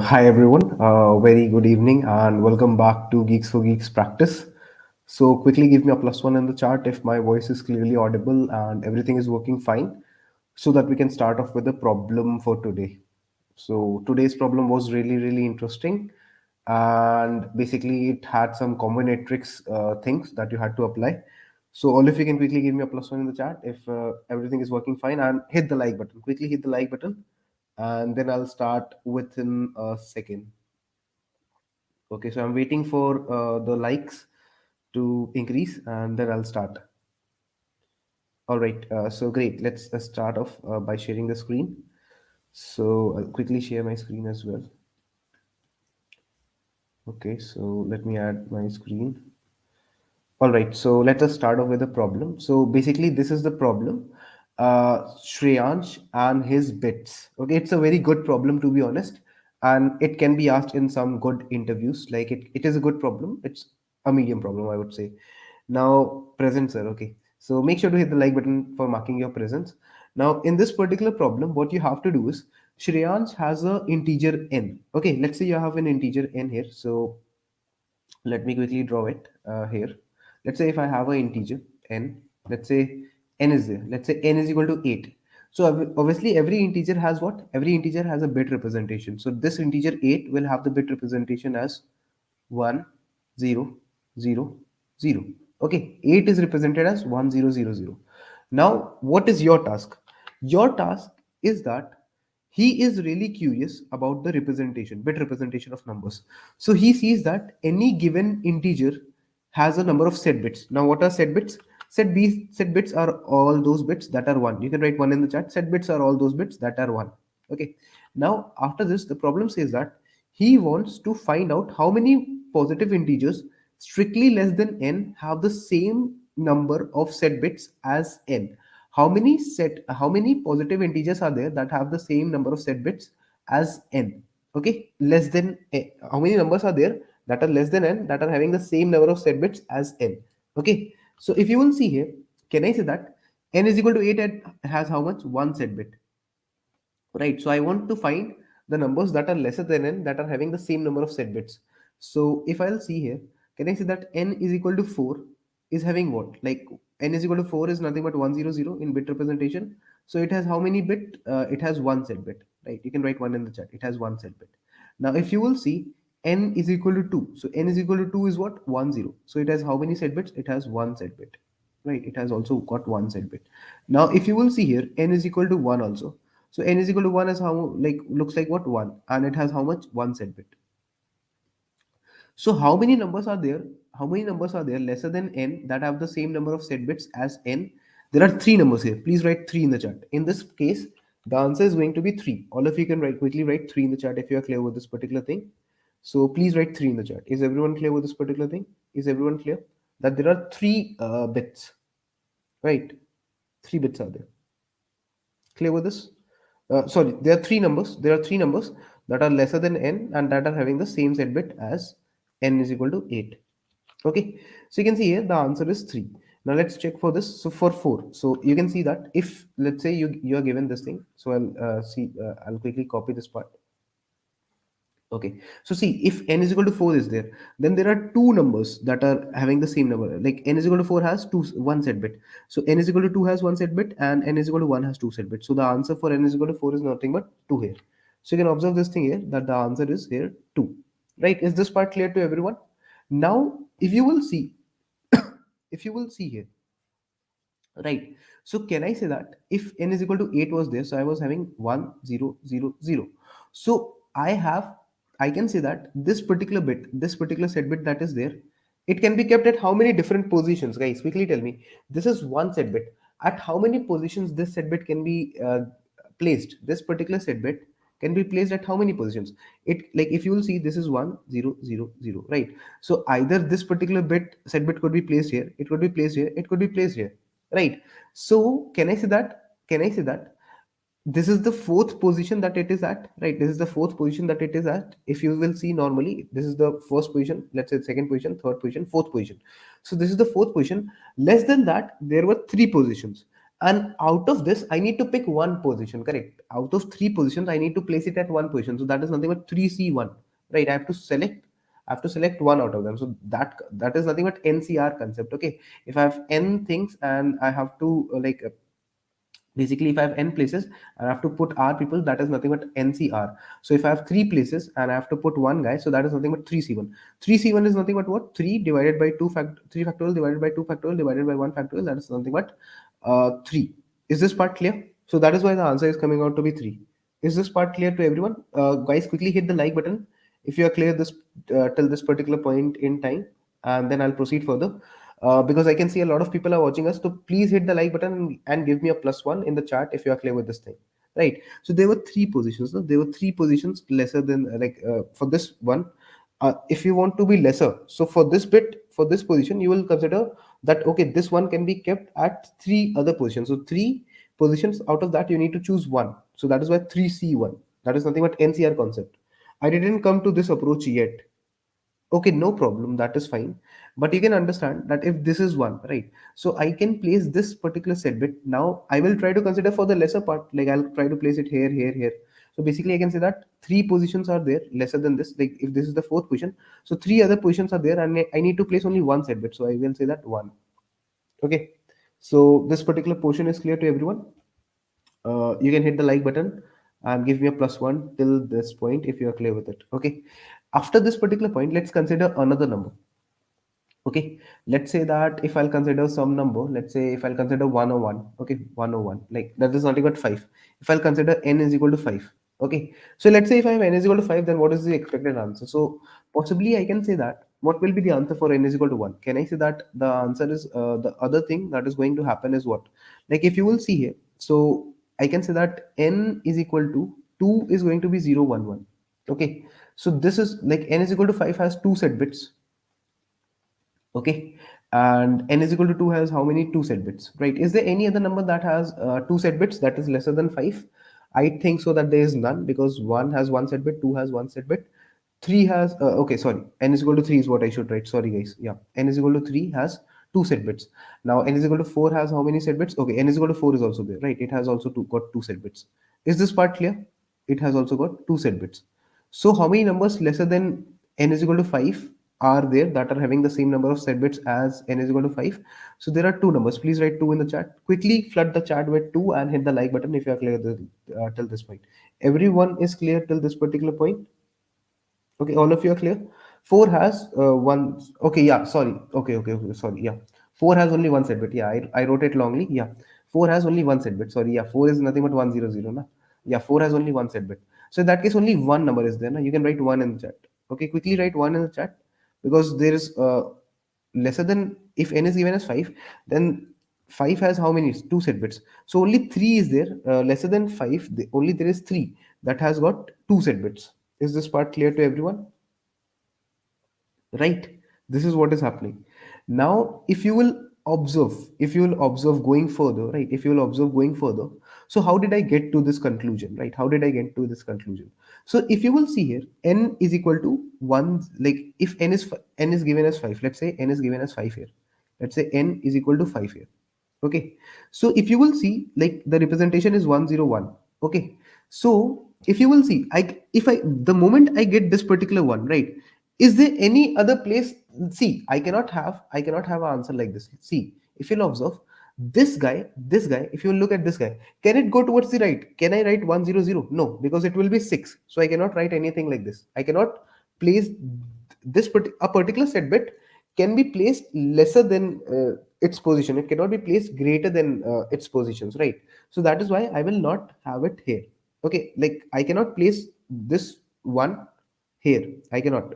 Hi everyone, very good evening and welcome back to Geeks for Geeks practice. So quickly give me a plus one in the chat if my voice is clearly audible and everything is working fine so that we can start off with the problem for today. So today's problem was really interesting and basically it had some combinatorics things that you had to apply. So all of you can quickly give me a plus one in the chat if everything is working fine and hit the like button. Quickly hit the like button and then I'll start within a second. Okay, so I'm waiting for the likes to increase and then I'll start. All right, so great. Let's start off by sharing the screen. So I'll quickly share my screen as well. Okay, so let me add my screen. All right, so let us start off with the problem. So basically, this is the problem. Shreyansh and his bits. Okay, it's a very good problem to be honest, and it can be asked in some good interviews. Like it is a good problem. It's a medium problem, I would say. Now, present, sir. Okay, so make sure to hit the like button for marking your presence. Now, in this particular problem, what you have to do is Shreyansh has a integer n. Okay, let's say you have an integer n here. So let me quickly draw it here. Let's say if I have an integer n, let's say n is there, let's say n is equal to 8. So obviously every integer has what, every integer has a bit representation. So this integer 8 will have the bit representation as 1 0 0 0. Okay, 8 is represented as 1 0 0 0. Now what is your task? Your task is that he is really curious about the representation, bit representation of numbers. So he sees that any given integer has a number of set bits. Now what are set bits? Set bits are all those bits that are 1. You can write 1 in the chat. Set bits are all those bits that are 1. Okay, now after this the problem says that he wants to find out how many positive integers strictly less than n have the same number of set bits as n. How many positive integers are there that have the same number of set bits as n? Okay, less than how many numbers are there that are less than n that are having the same number of set bits as n? Okay, so if you will see here, can I say that n is equal to 8 and has how much? One set bit, right? So I want to find the numbers that are lesser than n that are having the same number of set bits. So if I'll see here, can I say that n is equal to 4 is having what? Like n is equal to 4 is nothing but 100 in bit representation. So it has how many bit? It has one set bit, right? You can write one in the chat. It has one set bit. Now if you will see, n is equal to 2. So n is equal to 2 is what? 10. So it has how many set bits? It has one set bit, right? It has also got one set bit. Now if you will see here, n is equal to 1 also. So n is equal to 1 is how, like, looks like what, 1, and it has how much? One set bit. So how many numbers are there? How many numbers are there lesser than n that have the same number of set bits as n? There are three numbers here. Please write 3 in the chat. In this case, the answer is going to be 3. All of you can quickly write 3 in the chat if you are clear with this particular thing. So please write 3 in the chat. Is everyone clear with this particular thing? Is everyone clear that there are three bits, right? Three bits are there. Clear with this? Sorry, there are three numbers. There are three numbers that are lesser than n and that are having the same set bit as n is equal to 8. Okay, so you can see here the answer is 3. Now let's check for this. So for 4, so you can see that if let's say you are given this thing, so I'll quickly copy this part. Okay, so see, if n is equal to 4 is there, then there are two numbers that are having the same number. Like n is equal to 4 has one set bit. So n is equal to 2 has one set bit and n is equal to 1 has two set bits. So the answer for n is equal to 4 is nothing but 2 here. So you can observe this thing here that the answer is here 2. Right? Is this part clear to everyone? Now, if you will see, if you will see here, right? So can I say that if n is equal to 8 was there, so I was having 1 0 0 0. So I can say that this particular bit, this particular set bit that is there, it can be kept at how many different positions? Guys, quickly tell me. This is one set bit. At how many positions this set bit can be placed? This particular set bit can be placed at how many positions? It, like, if you will see, this is 1 0 0 0, right? So either this particular bit, set bit, could be placed here, it could be placed here, it could be placed here, right? So can I say that, this is the fourth position that it is at, right? This is the fourth position that it is at. If you will see, normally this is the first position, let's say second position, third position, fourth position. So this is the fourth position. Less than that, there were three positions, And out of this I need to pick one position, correct? Out of three positions I need to place it at one position, so that is nothing but 3C1, right? I have to select one out of them, so that is nothing but NCR concept. Okay, if I have n things and I have to basically if I have n places and I have to put r people, that is nothing but ncr. So if I have three places and I have to put one guy, so that is nothing but 3c1. 3c1 is nothing but what? 3 divided by 3 factorial divided by 2 factorial divided by 1 factorial, that is nothing but 3. Is this part clear? So that is why the answer is coming out to be 3. Is this part clear to everyone? Guys, quickly hit the like button if you are clear this till this particular point in time, and then I'll proceed further. Because I can see a lot of people are watching us. So please hit the like button and give me a +1 in the chat if you are clear with this thing, right? So there were three positions. No? There were three positions lesser than for this one. If you want to be lesser, so for this bit, for this position, you will consider that okay, this one can be kept at three other positions. So three positions out of that you need to choose one. So that is why 3C1. That is nothing but NCR concept. I didn't come to this approach yet. Okay, no problem, that is fine. But you can understand that if this is one, right? So I can place this particular set bit. Now I will try to consider for the lesser part, like I'll try to place it here, here, here. So basically I can say that three positions are there lesser than this. Like if this is the fourth position, so three other positions are there and I need to place only one set bit. So I will say that one. Okay. So this particular portion is clear to everyone. You can hit the like button and give me a +1 till this point if you are clear with it. Okay. After this particular point, let's consider another number. Okay, let's say that if I'll consider some number, let's say if I'll consider 101. Okay, 101, like that is nothing but 5. If I'll consider n is equal to 5. Okay, so let's say if I have n is equal to 5, then what is the expected answer? So possibly I can say that what will be the answer for n is equal to 1? Can I say that the answer is the other thing that is going to happen is what? Like if you will see here, so I can say that n is equal to 2 is going to be 0 1 1. Okay, so this is like n is equal to 5 has two set bits. Okay, and n is equal to 2 has how many? Two set bits, right? Is there any other number that has two set bits that is lesser than 5? I think so that there is none, because 1 has one set bit, 2 has one set bit, 3 has okay, sorry, n is equal to 3 is what I should write, sorry guys. Yeah, n is equal to 3 has two set bits. Now n is equal to 4 has how many set bits? Okay, n is equal to 4 is also there, right? It has also got two set bits. Is this part clear? It has also got two set bits. So how many numbers lesser than n is equal to 5 are there that are having the same number of set bits as n is equal to 5? So there are two numbers. Please write 2 in the chat. Quickly flood the chat with 2 and hit the like button if you are clear till this point. Everyone is clear till this particular point? Okay, all of you are clear. Four has one. Okay, yeah. Sorry. Okay. Sorry. Yeah. Four has only one set bit. Yeah, I wrote it longly. Yeah. Four has only one set bit. Sorry. Yeah. Four is nothing but 100. Na. Yeah. Four has only one set bit. So in that case, only one number is there. Na. You can write one in the chat. Okay. Quickly write one in the chat, because there is lesser than, if n is given as five, then five has how many? Two set bits. So only three is there. Lesser than five, only there is three that has got two set bits. Is this part clear to everyone? Right? This is what is happening. Now if you will observe, going further, right? If you will observe going further, so how did I get to this conclusion, right? How did I get to this conclusion? So if you will see here, n is equal to 1. Like if n is given as 5, let's say n is given as 5 here, let's say n is equal to 5 here. Okay, so if you will see, like the representation is 101. Okay, so if you will see, if I the moment I get this particular one, right, is there any other place? See, I cannot have an answer like this. See, if you'll observe, this guy, if you look at this guy, can it go towards the right? Can I write 100? No, because it will be 6. So I cannot write anything like this. I cannot place a particular set bit can be placed lesser than its position. It cannot be placed greater than its positions, right? So that is why I will not have it here. Okay, like I cannot place this one here. I cannot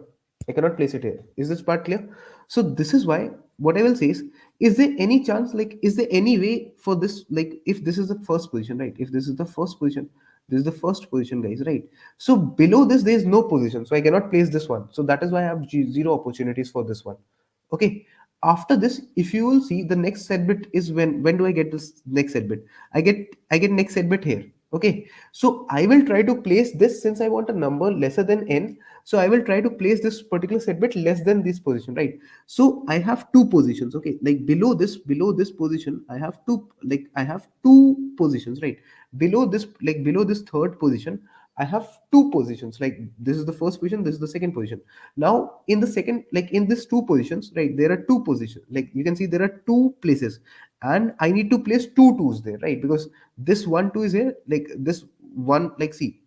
place it here. Is this part clear? So this is why what I will say is there any chance, like is there any way for this, like if this is the first position, right? If this is the first position, this is the first position, guys, right? So below this there is no position, so I cannot place this one. So that is why I have zero opportunities for this one. Okay, after this, if you will see, the next set bit is when do I get this next set bit? I get next set bit here. Okay, so I will try to place this, since I want a number lesser than n. So I will try to place this particular set bit less than this position, right? So I have two positions. Okay, like below this position, I have two, like I have two positions, right? Below this, like below this third position, I have two positions. Like this is the first position, this is the second position. Now in the second, like in this two positions, right? There are two positions. Like you can see there are two places, and I need to place two twos there, right? Because this one two is here, like this one, like see,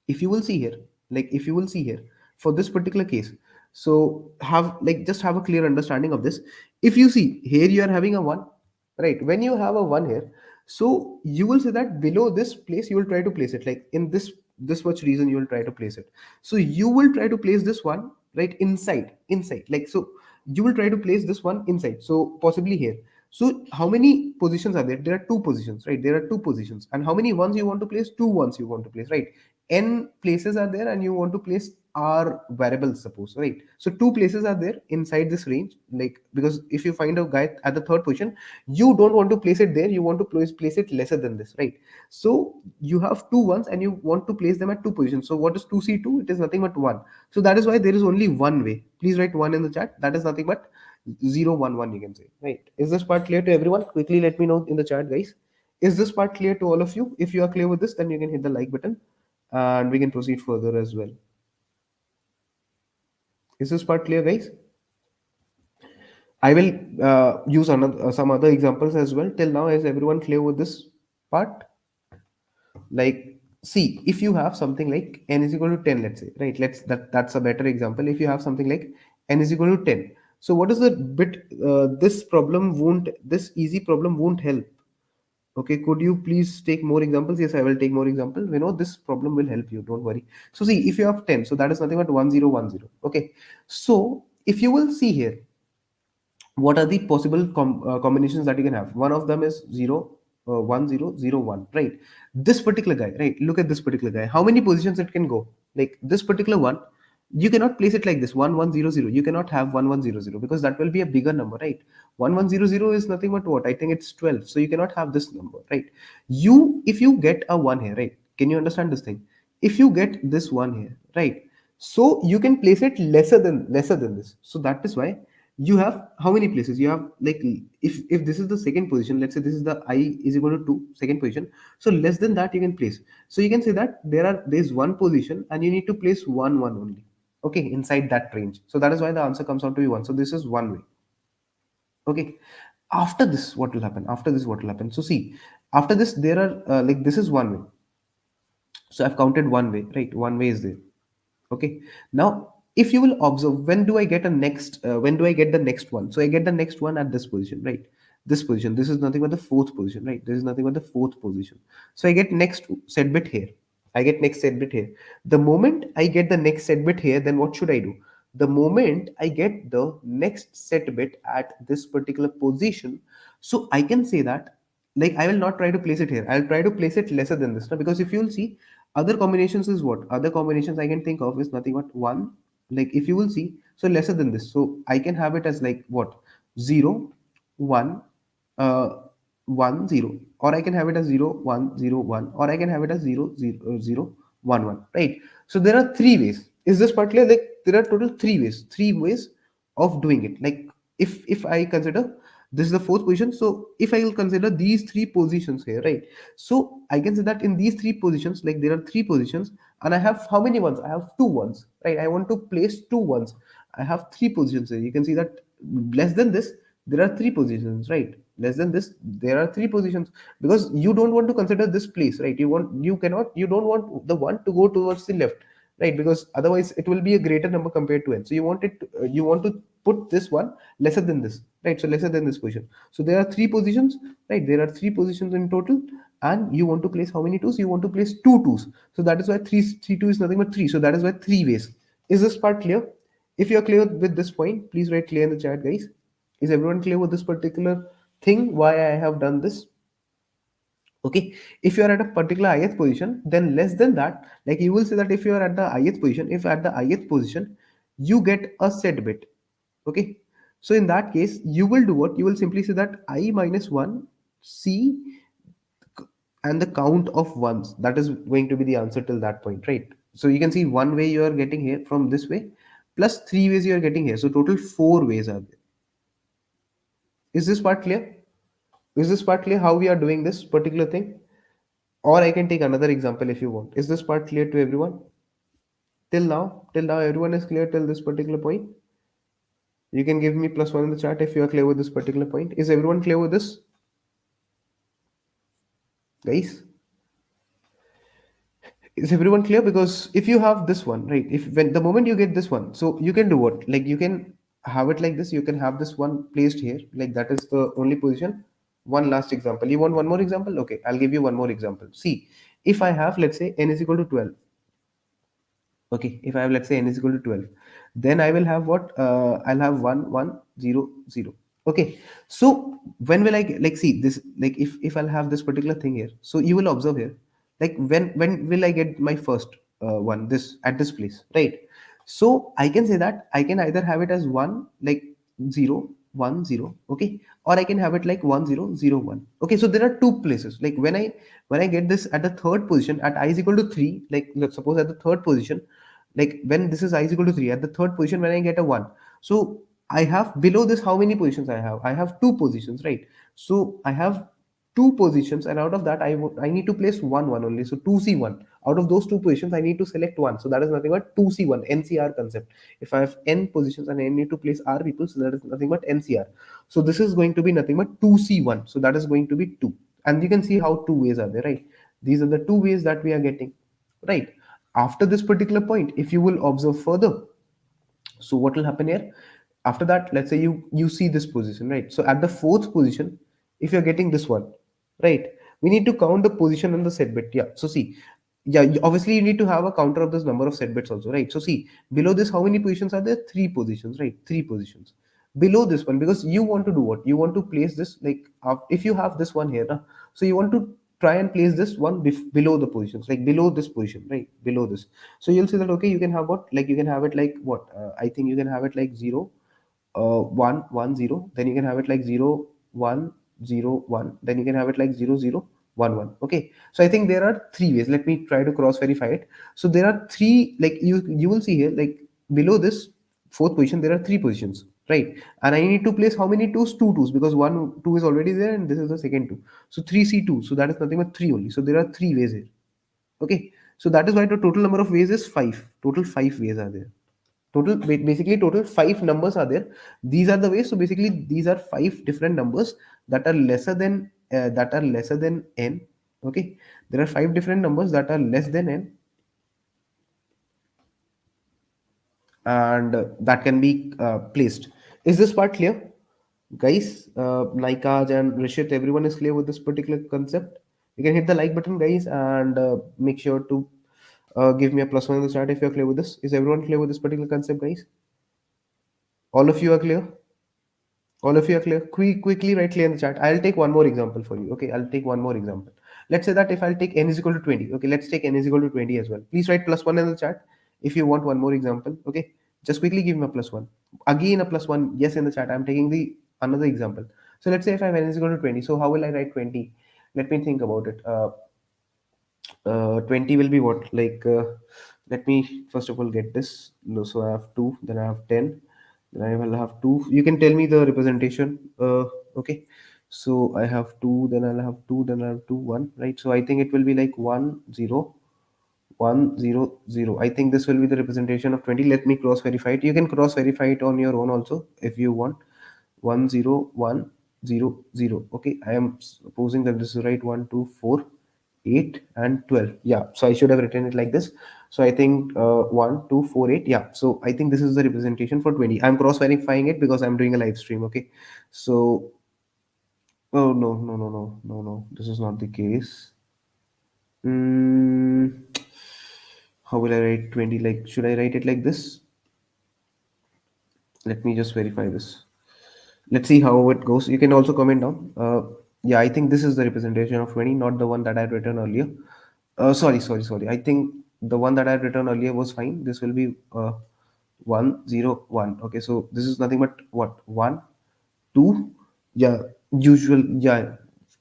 if you will see here, like if you will see here for this particular case, so have, like just have a clear understanding of this. If you see here, you are having a one, right? When you have a one here, so you will say that below this place you will try to place it, like in this much region you will try to place it. So you will try to place this one, right, inside, like so you will try to place this one inside, so possibly here. So how many positions are there? There are two positions, right? There are two positions. And how many ones you want to place? Two ones you want to place, right? N places are there, and you want to place r variables, suppose, right? So two places are there inside this range, like because if you find a guy at the third position, you don't want to place it there, you want to place it lesser than this, right? So you have two ones and you want to place them at two positions. So what is 2c2? It is nothing but one. So that is why there is only one way. Please write one in the chat. That is nothing but 0 1 1, you can say, right? Is this part clear to everyone? Quickly let me know in the chat, guys. Is this part clear to all of you? If you are clear with this, then you can hit the like button and we can proceed further as well. Is this part clear, guys? I will use another some other examples as well. Till now, is everyone clear with this part? Like, see, if you have something like n is equal to 10, let's say, right? That's a better example. If you have something like n is equal to 10, so what is the bit? This easy problem won't help. Okay, could you please take more examples? Yes, I will take more examples. We know this problem will help you. Don't worry. So see, if you have 10, so that is nothing but 1010. Okay, so if you will see here, what are the possible combinations that you can have? One of them is 0 1 0 0 1, right? This particular guy, right? Look at this particular guy, how many positions it can go. Like this particular one, you cannot place it like this 1 1 0 0. You cannot have 1 1 0 0 because that will be a bigger number, right? 1 1 0 0 is nothing but what, I think it's 12, so you cannot have this number, right? If you get a 1 here, right? Can you understand this thing? If you get this one here, right? So you can place it lesser than this. So that is why you have how many places you have. Like if this is the second position, let's say this is the I is equal to 2, second position, so less than that you can place. So you can say that there's one position and you need to place one only, okay, inside that range. So that is why the answer comes out to be one. So this is one way. Okay, after this what will happen? After this what will happen? So see, after this there are like this is one way. So I've counted one way, right? One way is there. Okay, now if you will observe, when do I get a next when do I get the next one? So I get the next one at this position, right? This position, this is nothing but the fourth position, right? This is nothing but the fourth position. So I get next set bit here, I get next set bit here. The moment I get the next set bit here, then what should I do? The moment I get the next set bit at this particular position, so I can say that, like I will not try to place it here, I'll try to place it lesser than this now. Because if you'll see, other combinations is what, other combinations I can think of is nothing but one. Like if you will see, so lesser than this, so I can have it as like what, 0 1 uh 1 0, or I can have it as 0 1 0 1, or I can have it as 0 0 0 1 1, right? So there are three ways. Is this particular, like there are total three ways of doing it. Like if I consider this is the fourth position, so if I will consider these three positions here, right? So I can say that in these three positions, like there are three positions, and I have how many ones? I have two ones, right? I want to place two ones. I have three positions here. You can see that less than this, there are three positions, right? Less than this, there are three positions, because you don't want to consider this place, right? You don't want the one to go towards the left, right? Because otherwise it will be a greater number compared to n. So you want to put this one lesser than this, right? So lesser than this position. So there are three positions, right? There are three positions in total, and you want to place how many twos? You want to place two twos. So that is why three two is nothing but three. So that is why three ways. Is this part clear? If you are clear with this point, please write clear in the chat, guys. Is everyone clear with this particular thing? Why I have done this? Okay, if you are at a particular ith position, then less than that, like you will say that if you are at the ith position, if at the ith position you get a set bit, okay, so in that case you will do what? You will simply say that I minus 1 c and the count of ones. That is going to be the answer till that point, right? So you can see one way you are getting here from this way, plus three ways you are getting here. So total four ways are there. Is this part clear? Is this part clear how we are doing this particular thing? Or I can take another example if you want. Is this part clear to everyone? Till now, everyone is clear till this particular point. You can give me plus one in the chat if you are clear with this particular point. Is everyone clear with this, guys? Is everyone clear? Because if you have this one, right? If when the moment you get this one, so you can do what? Like you can have it like this. You can have this one placed here, like that is the only position. One last example. You want one more example? Okay, I'll give you one more example. See, if I have, let's say, n is equal to 12. Okay, if I have, let's say, n is equal to 12, then I will have what? I'll have 1 1 0 0. Okay, so when will I get, like, see this, like if I'll have this particular thing here, so you will observe here, like when will I get my first one, this at this place, right? So I can say that I can either have it as 1 like 0 1 0, okay, or I can have it like 1 0 0 1. Okay, so there are two places. Like when I get this at the third position at I is equal to 3, like let's suppose at the third position, like when this is I is equal to 3 at the third position, when I get a 1, so I have below this, how many positions I have? I have two positions, right? So I have two positions, and out of that, I need to place one only. So 2C1. Out of those two positions, I need to select one. So that is nothing but 2C1, NCR concept. If I have N positions and I need to place R people, so that is nothing but NCR. So this is going to be nothing but 2C1. So that is going to be 2. And you can see how two ways are there, right? These are the two ways that we are getting, right? After this particular point, if you will observe further, so what will happen here? After that, let's say you see this position, right? So at the fourth position, if you're getting this one, right, we need to count the position and the set bit. Yeah, so see, yeah, obviously you need to have a counter of this number of set bits also, right? So see, below this, how many positions are there? Three positions, right? Three positions below this one, because you want to do what? You want to place this, like, if you have this one here na, so you want to try and place this one below the positions, like below this position, right? Below this. So you'll see that, okay, you can have what, like you can have it like what, I think you can have it like 0 1 1 0, then you can have it like 0 1 0 1, then you can have it like 0 0 1 1. Okay, so I think there are three ways. Let me try to cross verify it. So there are three, like you will see here, like below this fourth position there are three positions, right? And I need to place how many twos? Two twos, because one two is already there and this is the second two. So 3C2, so that is nothing but three only. So there are three ways here. Okay, so that is why the total number of ways is five. Total five ways are there. Basically total five numbers are there. These are the ways. So basically these are five different numbers that are lesser than n. Okay, there are five different numbers that are less than n, and that can be placed. Is this part clear, guys? Naikaj and Rishit, everyone is clear with this particular concept? You can hit the like button, guys, and make sure to give me a plus one in the chat if you're clear with this. Is everyone clear with this particular concept, guys? All of you are clear? All of you are clear? Quickly write clear in the chat. I'll take one more example for you. Okay, I'll take one more example. Let's say that if I'll take n is equal to 20. Okay, let's take n is equal to 20 as well. Please write plus one in the chat if you want one more example. Okay, just quickly give me a plus one. Again, a plus one. Yes, in the chat. I'm taking the another example. So let's say if I have n is equal to 20. So how will I write 20? Let me think about it. 20 will be what, like let me first of all get this. No, so I have 2, then I have 10, then I will have 2. You can tell me the representation. Okay, so I have 2, then I'll have 2, then I have 2 1, right? So I think it will be like 1 0 1 0 0. I think this will be the representation of 20. Let me cross verify it. You can cross verify it on your own also if you want. 1 0 1 0 0. Okay, I am supposing that this is right. 1 2 4 8 and 12. Yeah, so I should have written it like this. So I think 1 2 4 8. Yeah, so I think this is the representation for 20. I'm cross verifying it because I'm doing a live stream. Okay, so oh no, this is not the case. mm, how will I write 20? Like, should I write it like this? Let me just verify this. Let's see how it goes. You can also comment down. Yeah, I think this is the representation of 20, not the one that I had written earlier. Sorry. I think the one that I had written earlier was fine. This will be 1 0 1. Okay, so this is nothing but what, 1 2. Yeah, usual. Yeah,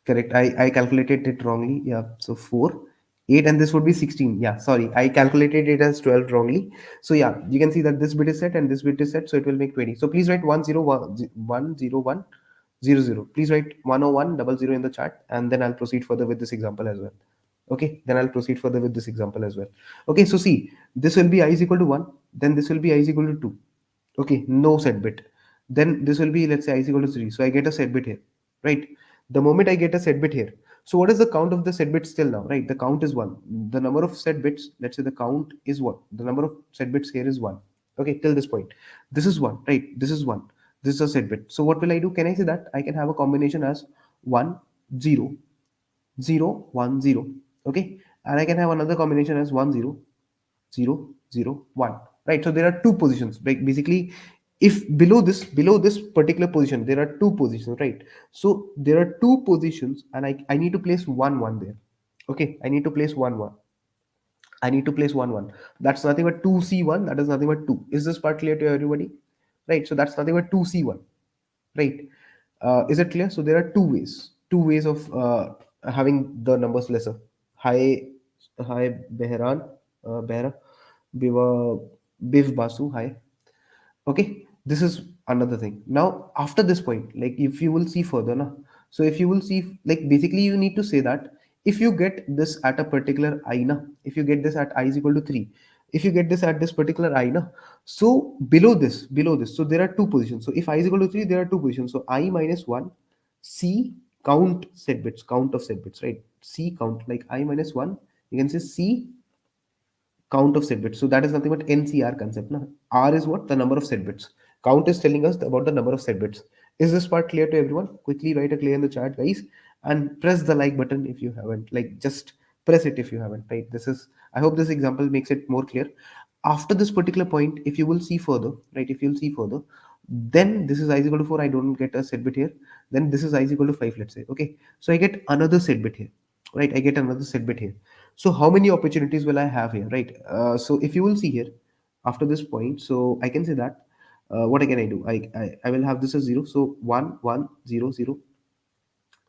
Correct. I calculated it wrongly. Yeah. So 4, 8, and this would be 16. Yeah. Sorry. I calculated it as 12 wrongly. So yeah, you can see that this bit is set and this bit is set. So it will make 20. So please write 10100. Please write 10100 in the chat, and then I'll proceed further with this example as well. Okay. Then I'll proceed further with this example as well. Okay. So see, this will be I is equal to 1. Then this will be I is equal to 2. Okay, no set bit. Then this will be, let's say, I is equal to 3. So I get a set bit here, right? The moment I get a set bit here, so what is the count of the set bits still now, right? The count is 1. The number of set bits, let's say the count is 1. The number of set bits here is 1. Okay, till this point. This is 1, right? This is 1. This is a set bit. So what will I do? Can I say that? I can have a combination as 1, 0, 0, 1, 0. Okay, and I can have another combination as 1, 0, 0, 0, 1. Right, so there are two positions. Like basically, if below this particular position there are two positions, right? So there are two positions, and I need to place 1, 1 there. Okay, I need to place 1, 1. I need to place 1, 1. That's nothing but 2c1. That is nothing but 2. Is this part clear to everybody? Right, so that's nothing but 2c1. Right, is it clear? So there are two ways of having the numbers lesser. Hi hi Behran, Behra, Biva, Biv Basu, hi. Okay, this is another thing. Now after this point, like if you will see further now, so if you will see, like basically you need to say that if you get this at a particular I na, if you get this at I is equal to 3, if you get this at this particular I na, so below this, so there are two positions. So if I is equal to 3, there are two positions. So I minus 1, C, count set bits, count of set bits, right? C count, like I minus 1, you can say C count of set bits. So that is nothing but NCR concept. Na? R is what? The number of set bits. Count is telling us about the number of set bits. Is this part clear to everyone? Quickly write a clear in the chat, guys, and press the like button if you haven't. Like just press it if you haven't. Right? This is. I hope this example makes it more clear. After this particular point, if you will see further, right? If you'll see further, then this is I is equal to 4. I don't get a set bit here. Then this is I is equal to 5. Let's say. Okay. So I get another set bit here. Right? I get another set bit here. So how many opportunities will I have here, right? So if you will see here after this point, so I can say that what can I do? I will have this as 0. So 1, 1, 0, 0.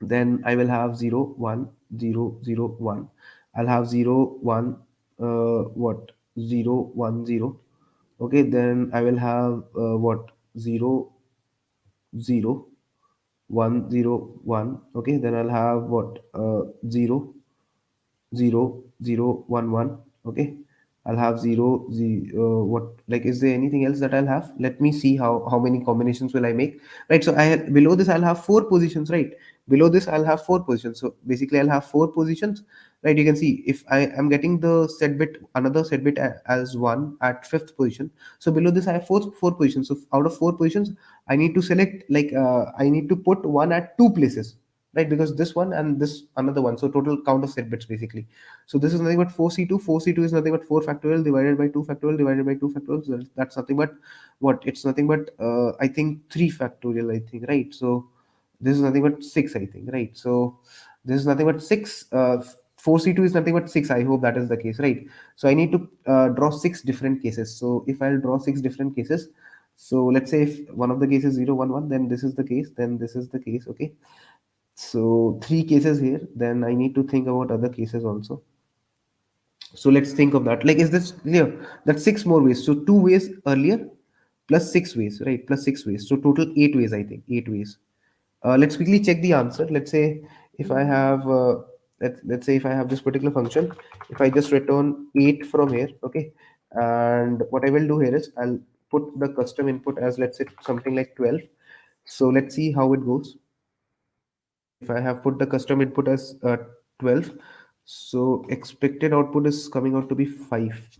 Then I will have 0, 1, 0, 0, 1. I'll have 0, 1, what? 0, 1, 0. Okay, then I will have what? 0, 0, 1, 0, 1. Okay, then I'll have what? 0, 0, 0, 1, 1. Okay, I'll have 0, 0, what, like is there anything else that I'll have? Let me see how many combinations will I make. Right, so below this I'll have four positions, right? Below this I'll have four positions. So basically I'll have four positions, right? You can see if I am getting the set bit, another set bit as 1 at fifth position. So below this I have four positions. So out of four positions I need to select, like I need to put one at two places, right? Because this one and this another one, so total count of set bits basically. So this is nothing but 4c2. 4c2 is nothing but 4 factorial divided by 2 factorial divided by 2 factorial. So that's nothing but what? It's nothing but I think 3 factorial, I think, right? So this is nothing but 6, I think, right? So this is nothing but 6. 4c2 is nothing but 6. I hope that is the case, right? So I need to draw 6 different cases. So if I'll draw 6 different cases, so let's say if one of the cases 0, 1, 1, then this is the case, then this is the case. Okay, so three cases here. Then I need to think about other cases also. So let's think of that. Like, is this clear? That's six more ways. So two ways earlier, plus six ways, right? Plus six ways. So total 8 ways, I think. 8 ways. Let's quickly check the answer. Let's say if I have, let's say if I have this particular function, if I just return 8 from here, okay. And what I will do here is I'll put the custom input as, let's say, something like 12. So let's see how it goes. If I have put the custom input as 12, so expected output is coming out to be 5.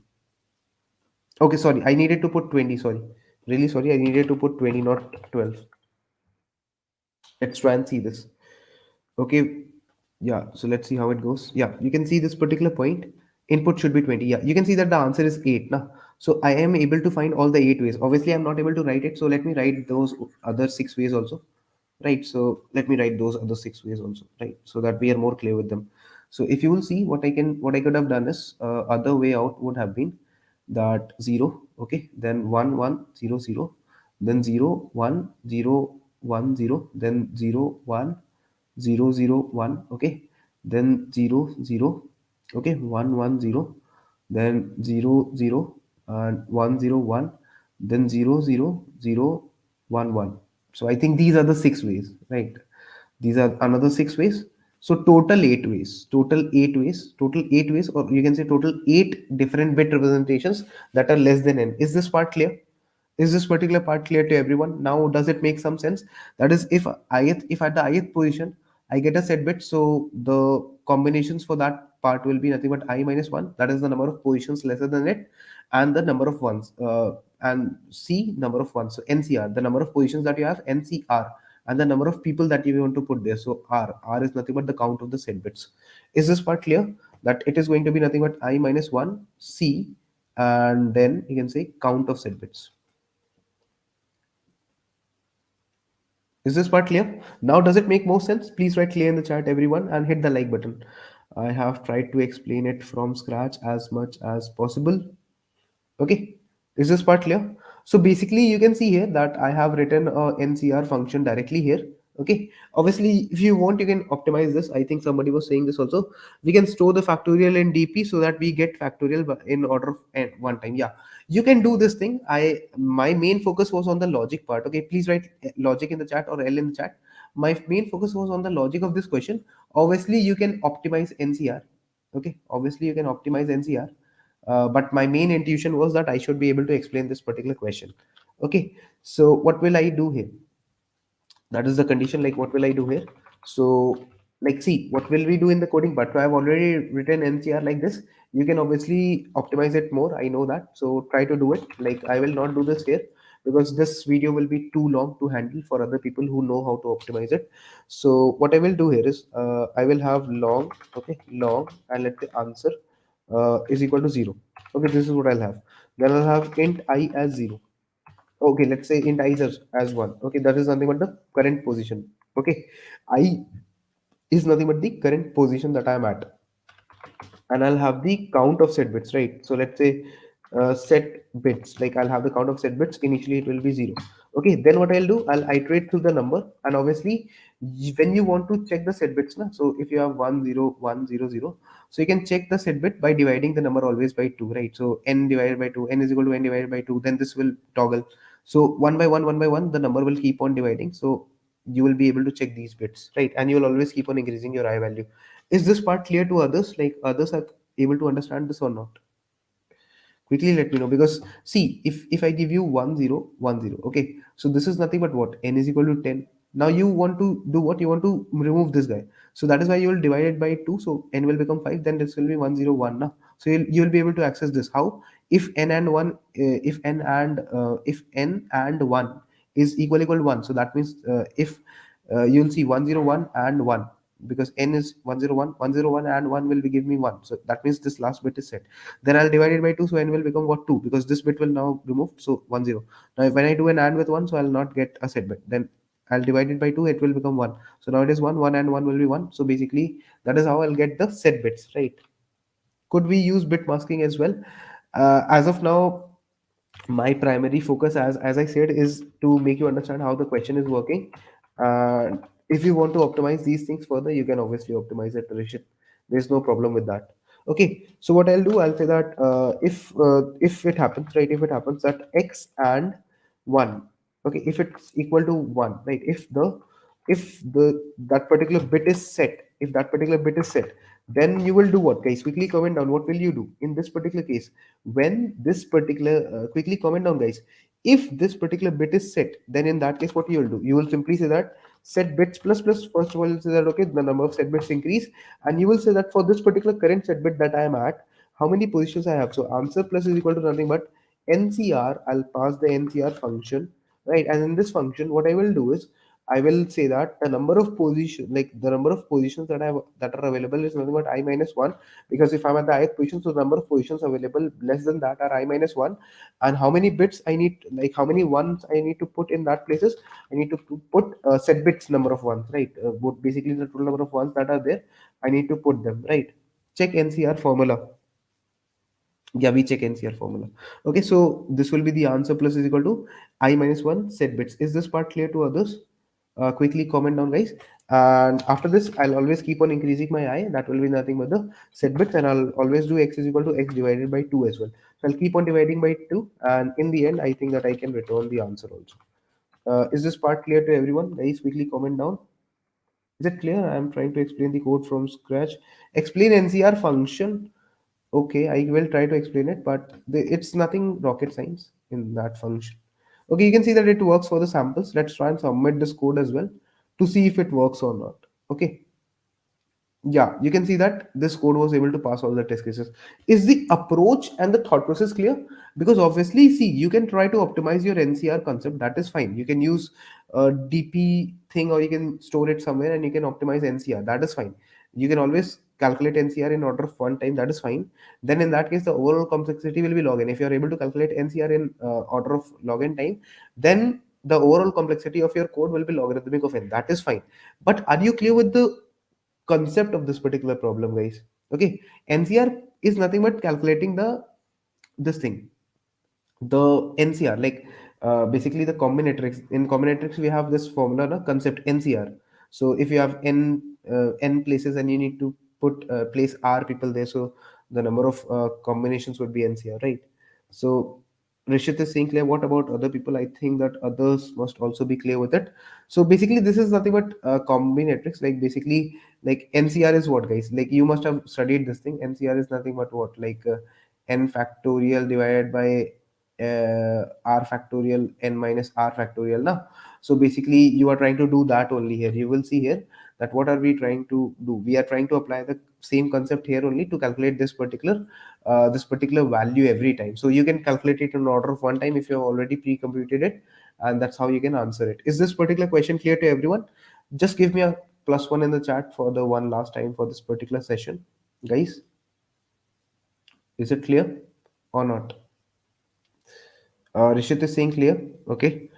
Okay, sorry, I needed to put 20. Sorry, really sorry, I needed to put 20, not 12. Let's try and see this. Okay, yeah, so let's see how it goes. Yeah, you can see this particular point. Input should be 20. Yeah, you can see that the answer is 8. Now, so I am able to find all the 8 ways. Obviously, I'm not able to write it. So let me write those other 6 ways also. Right, so let me write those other 6 ways also, right? So that we are more clear with them. So if you will see, what I could have done is other way out would have been that 0, okay, then 1, 1, 0, 0, then 0, 1, 0, 1, 0, then 0, 1, 0 0 1, okay, then 0 0, okay, 1 1 0, then 0 0 and 1 0 1, then 0 0 0 1 1. So I think these are the six ways, right? These are another six ways. So total eight ways, total eight ways, or you can say total eight different bit representations that are less than n. Is this part clear? Is this particular part clear to everyone? Now, does it make some sense? That is, if at the ith position I get a set bit, so the combinations for that part will be nothing but I minus one. That is the number of positions lesser than it, and the number of ones, and C number of ones. So NCR, the number of positions that you have, NCR, and the number of people that you want to put there. So R is nothing but the count of the set bits. Is this part clear? That it is going to be nothing but I minus one C, and then you can say count of set bits. Is this part clear? Now, does it make more sense? Please write clear in the chat, everyone, and hit the like button. I have tried to explain it from scratch as much as possible. Okay, is this part clear? So basically, you can see here that I have written a NCR function directly here. Okay, obviously, if you want, you can optimize this. I think somebody was saying this also. We can store the factorial in DP so that we get factorial in order of one time. Yeah, you can do this thing. My main focus was on the logic part. Okay, please write logic in the chat or L in the chat. My main focus was on the logic of this question. Obviously, you can optimize NCR. Okay, obviously, you can optimize NCR, but my main intuition was that I should be able to explain this particular question. Okay, so what will I do here? That is the condition. Like, what will I do here? So, like, see, what will we do in the coding part? So I have already written NCR like this. You can obviously optimize it more. I know that. So try to do it. Like, I will not do this here because this video will be too long to handle for other people who know how to optimize it. So what I will do here is I will have long, okay, long, and let the answer is equal to 0. Okay, this is what I'll have. Then I'll have int I as 0. Okay, let's say int I as 1. Okay, that is nothing but the current position. Okay, I is nothing but the current position that I'm at, and I'll have the count of set bits, right? So let's say set bits, like I'll have the count of set bits. Initially, it will be 0. Okay, then what I'll do, I'll iterate through the number, and obviously, when you want to check the set bits, na, so if you have 1 0 1 0 0, so you can check the set bit by dividing the number always by 2, right? So n divided by 2, n is equal to n divided by 2, then this will toggle. So one by one, the number will keep on dividing. So you will be able to check these bits, right? And you will always keep on increasing your I value. Is this part clear to others? Like others are able to understand this or not? Quickly let me know, because see, if I give you 1 0 1 0, okay, so this is nothing but what, n is equal to 10. Now you want to do what, you want to remove this guy, so that is why you will divide it by 2, so n will become 5, then this will be 101 now. So you'll be able to access this. How? If n and 1, if n and 1 is equal to 1, so that means if you'll see 101 and 1, because n is 101, 101 and 1 will be give me 1, so that means this last bit is set. Then I'll divide it by 2, so n will become what, 2, because this bit will now removed, so 1 0. Now when I do an AND with 1, so I'll not get a set bit, then I'll divide it by 2, it will become 1. So now it is 1 1 and 1 will be 1. So basically that is how I'll get the set bits, right? Could we use bit masking as well? As of now, my primary focus, as I said, is to make you understand how the question is working. If you want to optimize these things further, you can obviously optimize it, Rishit. There's no problem with that. Okay, so what I'll do, I'll say that if it happens, right, if it happens that x and 1, okay, if it's equal to 1, right, if the that particular bit is set, if that particular bit is set, then you will do what, guys? Quickly comment down, what will you do in this particular case? When this particular quickly comment down, guys. If this particular bit is set, then in that case, what you will do, you will simply say that set bits plus plus. First of all, you'll say that, okay, the number of set bits increase, and you will say that for this particular current set bit that I am at, how many positions I have. So answer plus is equal to nothing but ncr. I'll pass the ncr function, right? And in this function, what I will do is I will say that the number of position, like the number of positions that I have that are available is nothing but I minus 1, because if I'm at the ith position, so the number of positions available less than that are I minus 1. And how many bits I need, like how many ones I need to put in that places, I need to put set bits number of ones, right? Basically the total number of ones that are there, I need to put them, right? Check ncr formula. Yeah, we check ncr formula. Okay, so this will be the answer plus is equal to I minus 1 set bits. Is this part clear to others? Quickly comment down, guys. And after this, I'll always keep on increasing my I. That will be nothing but the set bits, and I'll always do x is equal to x divided by 2 as well. So I'll keep on dividing by 2, and in the end, I think that I can return the answer also. Is this part clear to everyone? Guys, quickly comment down. Is it clear? I'm trying to explain the code from scratch. Explain NCR function. Okay, I will try to explain it, but it's nothing rocket science in that function. Okay, you can see that it works for the samples. Let's try and submit this code as well to see if it works or not. Okay. Yeah, you can see that this code was able to pass all the test cases. Is the approach and the thought process clear? Because obviously, see, you can try to optimize your NCR concept. That is fine. You can use a DP thing, or you can store it somewhere and you can optimize NCR. That is fine. You can always calculate NCR in order of one time. That is fine. Then in that case, the overall complexity will be log n. If you are able to calculate NCR in order of log n time, then the overall complexity of your code will be logarithmic of n. That is fine. But are you clear with the concept of this particular problem, guys? Okay, NCR is nothing but calculating this thing, the NCR, like basically the combinatorics. In combinatorics we have this formula, no, concept NCR. So if you have n places and you need to put place r people there, so the number of combinations would be NCR, right? So Rishit is saying clear. What about other people? I think that others must also be clear with it. So basically, this is nothing but combinatorics. Like basically, like NCR is what, guys? Like you must have studied this thing. NCR is nothing but what? Like n factorial divided by r factorial n minus r factorial now. So basically you are trying to do that only here. You will see here that what are we trying to do? We are trying to apply the same concept here only to calculate this particular value every time. So you can calculate it in order of one time if you have already pre-computed it, and that's how you can answer it. Is this particular question clear to everyone? Just give me a +1 in the chat for the one last time for this particular session, guys. Is it clear or not? Rishit is saying clear. Okay.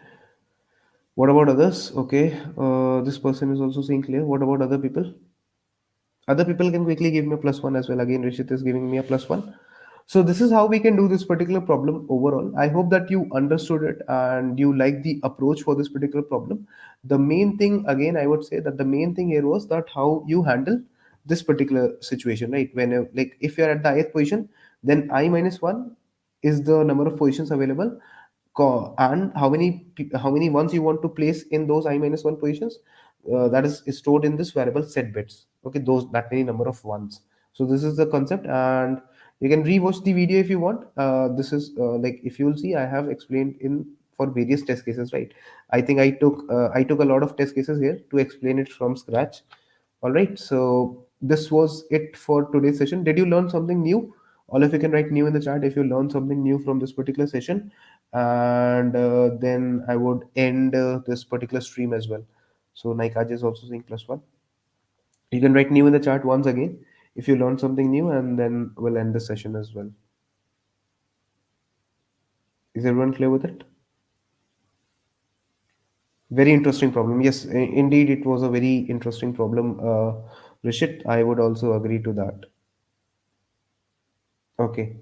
What about others? Okay. This person is also saying clear. What about other people? Other people can quickly give me a +1 as well. Again, Rishit is giving me a +1. So this is how we can do this particular problem overall. I hope that you understood it and you like the approach for this particular problem. The main thing, again, I would say that the main thing here was that how you handle this particular situation, right? When like if you're at the ith position, then I minus one is the number of positions available, and how many ones you want to place in those I minus one positions, that is stored in this variable set bits. Okay, those that many number of ones. So this is the concept, and you can rewatch the video if you want. This is like if you will see, I have explained in for various test cases, right? I think I took a lot of test cases here to explain it from scratch. All right, so this was it for today's session. Did you learn something new? All of you can write new in the chat if you learned something new from this particular session, and then I would end this particular stream as well. So Naikaj is also saying +1. You can write new in the chat once again if you learned something new, and then we'll end the session as well. Is everyone clear with it? Very interesting problem. Yes, indeed, it was a very interesting problem. Rishit, I would also agree to that. Okay.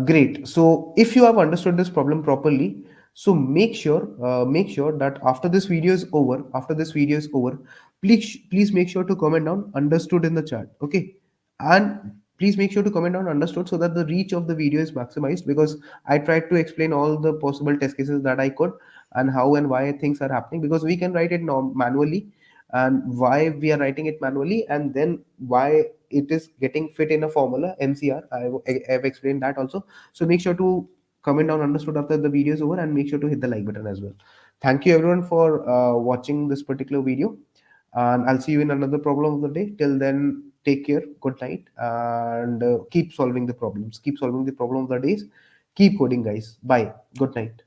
Great. So if you have understood this problem properly, so make sure that after this video is over, please make sure to comment down understood in the chat. Okay, and please make sure to comment down understood so that the reach of the video is maximized, because I tried to explain all the possible test cases that I could and how and why things are happening, because we can write it manually, and why we are writing it manually, and then why it is getting fit in a formula NCR. I have explained that also. So make sure to comment down understood after the video is over, and make sure to hit the like button as well. Thank you everyone for watching this particular video, and I'll see you in another problem of the day. Till then, take care, good night, and keep solving the problems, keep solving the problem of the days, keep coding, guys. Bye, good night.